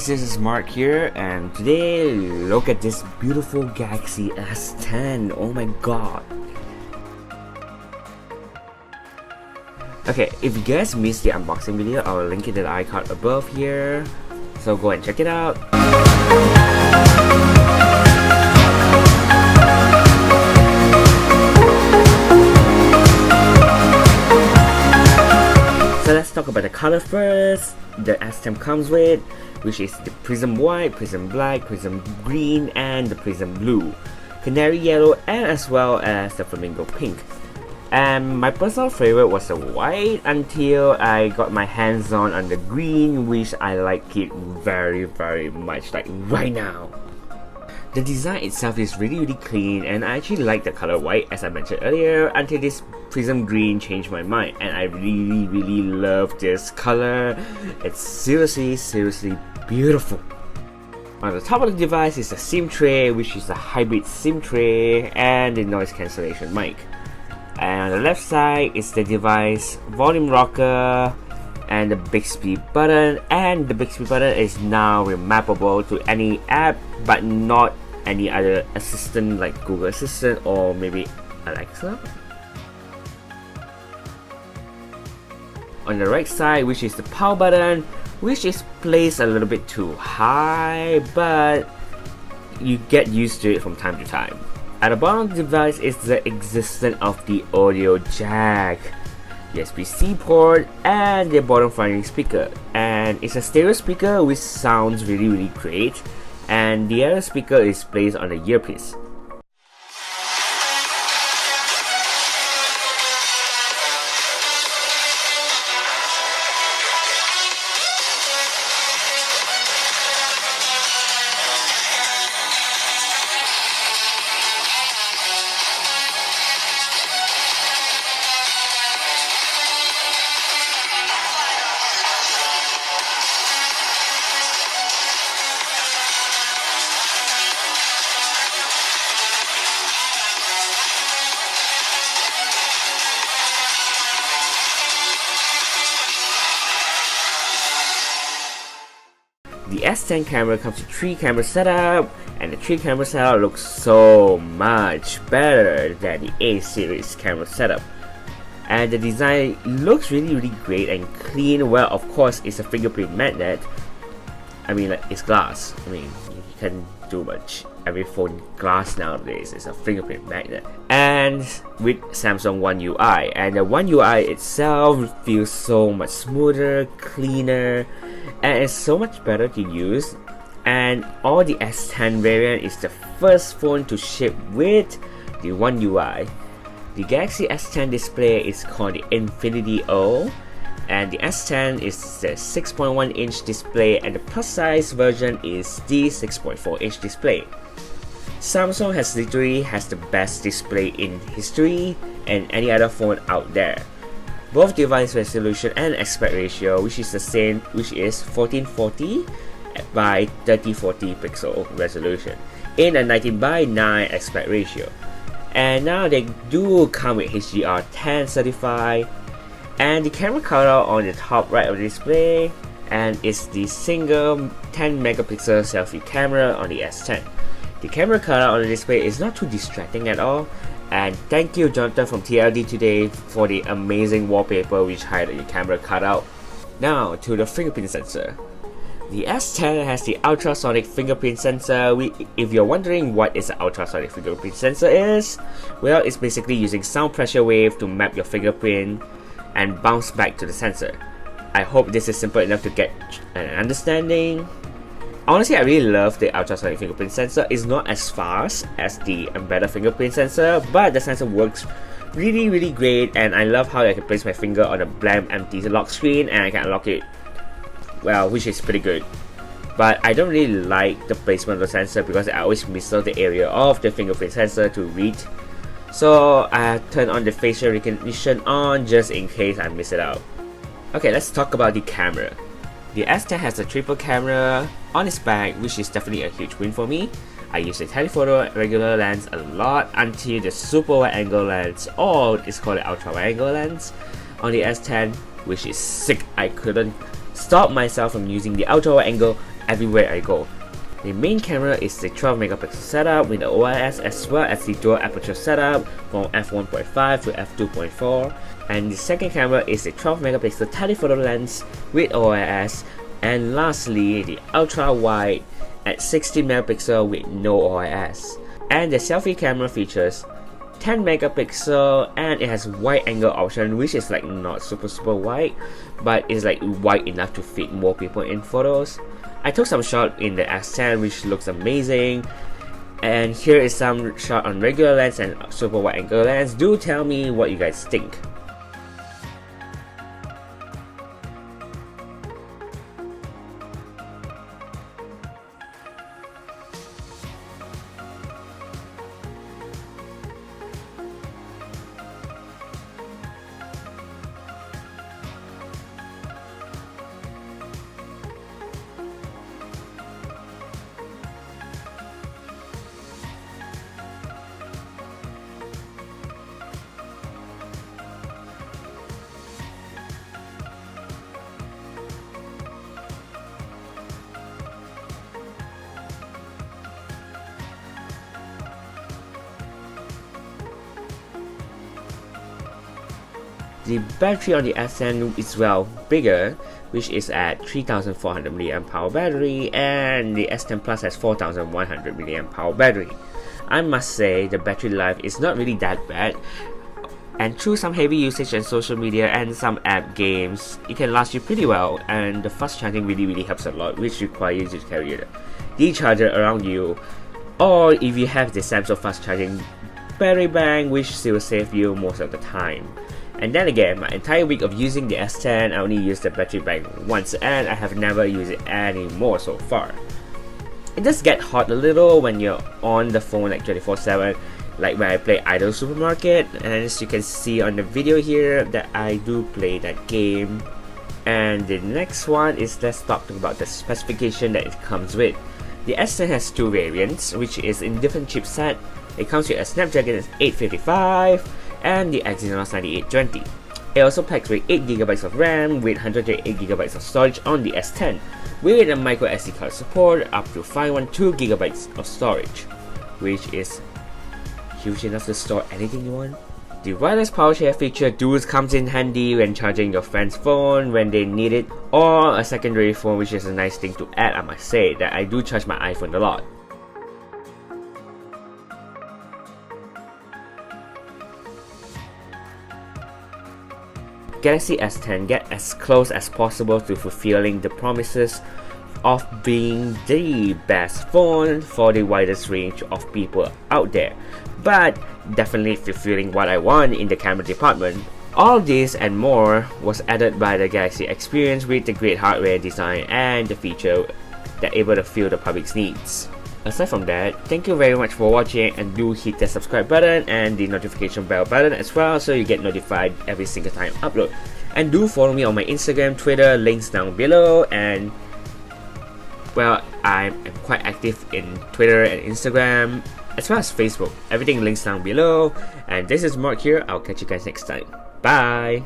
this is Mark here, and today look at this beautiful Galaxy S10. Oh my god. Okay, if you guys missed the unboxing video, I'll link it in the icon above here, so go and check it out. So let's talk about the color first. The S10 comes with, which is the Prism White, Prism Black, Prism Green, and the Prism Blue, Canary Yellow, and as well as the Flamingo Pink. And my personal favorite was the white until I got my hands on the green, which I like it very much, like right now. The design itself is really clean, and I actually like the color white as I mentioned earlier until this Prism Green changed my mind, and I really love this color. It's seriously beautiful. On the top of the device is the SIM tray, which is a hybrid SIM tray, and the noise cancellation mic. And on the left side is the device volume rocker and the Bixby button, and the Bixby button is now remappable to any app but not any other assistant like Google Assistant or maybe Alexa. On the right side, which is the power button, which is placed a little bit too high, but you get used to it from time to time. At the bottom of the device is the existence of the audio jack, USB-C port, and the bottom fronting speaker. And it's a stereo speaker which sounds really great, and the other speaker is placed on the earpiece. The S10 camera comes with 3 camera setup, and the 3 camera setup looks so much better than the A series camera setup. And the design looks really great and clean. Well, of course, it's a fingerprint magnet. I mean, like, it's glass. I mean, you can do much. Every phone glass nowadays is a fingerprint magnet. And with Samsung One UI, and the One UI itself feels so much smoother, cleaner, and it's so much better to use. And all the S10 variant is the first phone to ship with the One UI. The Galaxy S10 display is called the Infinity O, and the S10 is the 6.1 inch display, and the plus size version is the 6.4 inch display. Samsung literally has the best display in history and any other phone out there. Both device resolution and aspect ratio, which is the same, which is 1440 by 3040 pixel resolution in a 19:9 aspect ratio. And now they do come with HDR10 certified, and the camera color on the top right of the display, and it's the single 10 megapixel selfie camera on the S10. The camera color on the display is not too distracting at all, and thank you Jonathan from TLDTODAY for the amazing wallpaper which highlighted the camera cutout. Now to the fingerprint sensor. The S10 has the ultrasonic fingerprint sensor. If you're wondering what is an ultrasonic fingerprint sensor is, well, it's basically using sound pressure wave to map your fingerprint and bounce back to the sensor. I hope this is simple enough to get an understanding. Honestly, I really love the ultrasonic fingerprint sensor. It's not as fast as the embedded fingerprint sensor, but the sensor works really great, and I love how I can place my finger on a blank empty lock screen and I can unlock it, well, which is pretty good. But I don't really like the placement of the sensor because I always miss out the area of the fingerprint sensor to read. So I turn on the facial recognition on just in case I miss it out. Okay, let's talk about the camera. The S10 has a triple camera on its back, which is definitely a huge win for me. I use the telephoto regular lens a lot until the super wide angle lens, or it's called the ultra wide angle lens, on the S10, which is sick. I couldn't stop myself from using the ultra wide angle everywhere I go. The main camera is the 12 megapixel setup with the OIS as well as the dual aperture setup from f1.5 to f2.4, and the second camera is the 12 megapixel telephoto lens with OIS, and lastly the ultra wide at 60 megapixel with no OIS. And the selfie camera features 10 megapixel and it has wide angle option, which is like not super wide, but it's like wide enough to fit more people in photos. I took some shot in the S10 which looks amazing, and here is some shot on regular lens and super wide angle lens. Do tell me what you guys think. The battery on the S10 is well bigger, which is at 3400 mAh battery, and the S10 Plus has 4100 mAh battery. I must say the battery life is not really that bad, and through some heavy usage on social media and some app games, it can last you pretty well, and the fast charging really helps a lot, which requires you to carry the charger around you, or if you have the Samsung fast charging battery bank, which still save you most of the time. And then again, my entire week of using the S10, I only used the battery bank once and I have never used it anymore so far. It does get hot a little when you're on the phone like 24/7, like when I play Idle Supermarket, and as you can see on the video here that I do play that game. And the next one is, let's talk about the specification that it comes with. The S10 has two variants, which is in different chipset. It comes with a Snapdragon 855 and the Exynos 9820. It also packs with 8GB of RAM with 128GB of storage on the S10, with a micro SD card support up to 512GB of storage, which is huge enough to store anything you want. The wireless power share feature comes in handy when charging your friend's phone when they need it, or a secondary phone, which is a nice thing to add. I must say that I do charge my iPhone a lot. Galaxy S10 get as close as possible to fulfilling the promises of being the best phone for the widest range of people out there, but definitely fulfilling what I want in the camera department. All this and more was added by the Galaxy experience with the great hardware design and the feature that able to fill the public's needs. Aside from that, thank you very much for watching, and do hit the subscribe button and the notification bell button as well so you get notified every single time I upload. And do follow me on my Instagram, Twitter, links down below, and well, I'm quite active in Twitter and Instagram as well as Facebook. Everything links down below, and this is Mark here. I'll catch you guys next time. Bye!